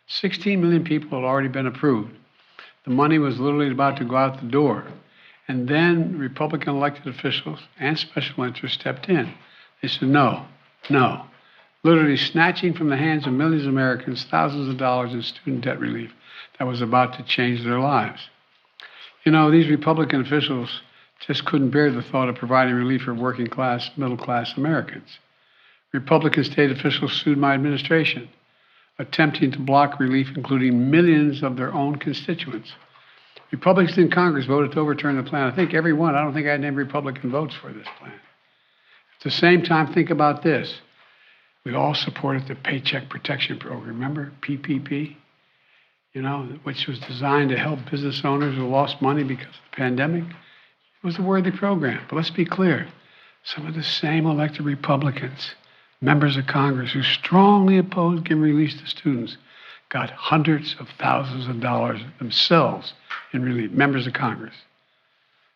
16 million people had already been approved. The money was literally about to go out the door. And then Republican elected officials and special interests stepped in. They said, no, no. Literally snatching from the hands of millions of Americans thousands of dollars in student debt relief that was about to change their lives. You know, these Republican officials just couldn't bear the thought of providing relief for working class, middle class Americans. Republican state officials sued my administration, attempting to block relief, including millions of their own constituents. Republicans in Congress voted to overturn the plan. I think every one. I don't think I had any Republican votes for this plan. At the same time, think about this. We all supported the Paycheck Protection Program. Remember PPP? You know, which was designed to help business owners who lost money because of the pandemic. It was a worthy program. But let's be clear. Some of the same elected Republicans, members of Congress who strongly opposed giving relief to students, got hundreds of thousands of dollars themselves in relief, members of Congress,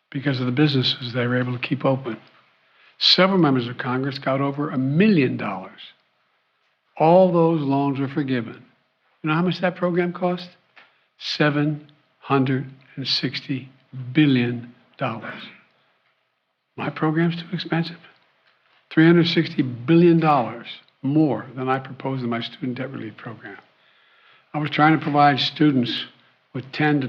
because of the businesses they were able to keep open. Several members of Congress got over $1 million. All those loans were forgiven. You know how much that program cost? $760 billion. My program's too expensive. $360 billion more than I proposed in my student debt relief program. I was trying to provide students with $10,000 to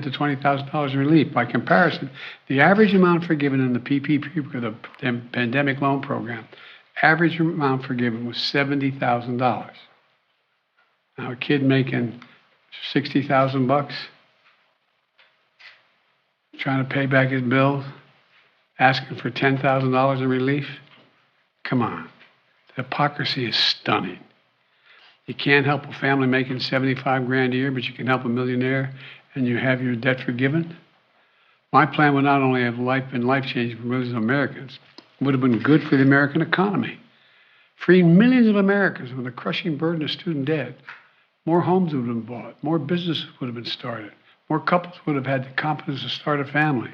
$20,000 in relief. By comparison, the average amount forgiven in the PPP, the pandemic loan program, average amount forgiven was $70,000. Now, a kid making $60,000, trying to pay back his bills, asking for $10,000 in relief. Come on, the hypocrisy is stunning. You can't help a family making 75 grand a year, but you can help a millionaire and you have your debt forgiven. My plan would not only have been life-changing for millions of Americans, it would have been good for the American economy, freeing millions of Americans from the crushing burden of student debt. More homes would have been bought, more businesses would have been started, more couples would have had the confidence to start a family.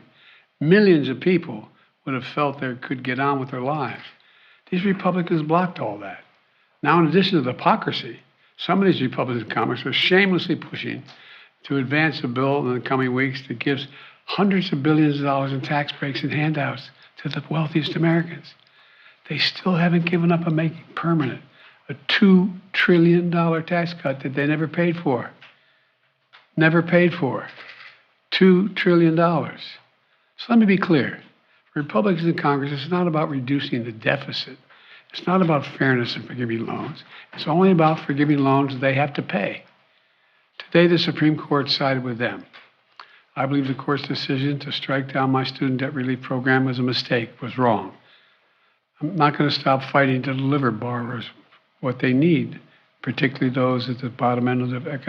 Millions of people would have felt they could get on with their lives. These Republicans blocked all that. Now, in addition to the hypocrisy, some of these Republicans in Congress are shamelessly pushing to advance a bill in the coming weeks that gives hundreds of billions of dollars in tax breaks and handouts to the wealthiest Americans. They still haven't given up on making permanent a $2 trillion tax cut that they never paid for. Never paid for. $2 trillion. So let me be clear. For Republicans in Congress, it's not about reducing the deficit. It's not about fairness in forgiving loans. It's only about forgiving loans they have to pay. Today, the Supreme Court sided with them. I believe the court's decision to strike down my student debt relief program was a mistake, was wrong. I'm not going to stop fighting to deliver borrowers what they need, particularly those at the bottom end of the economic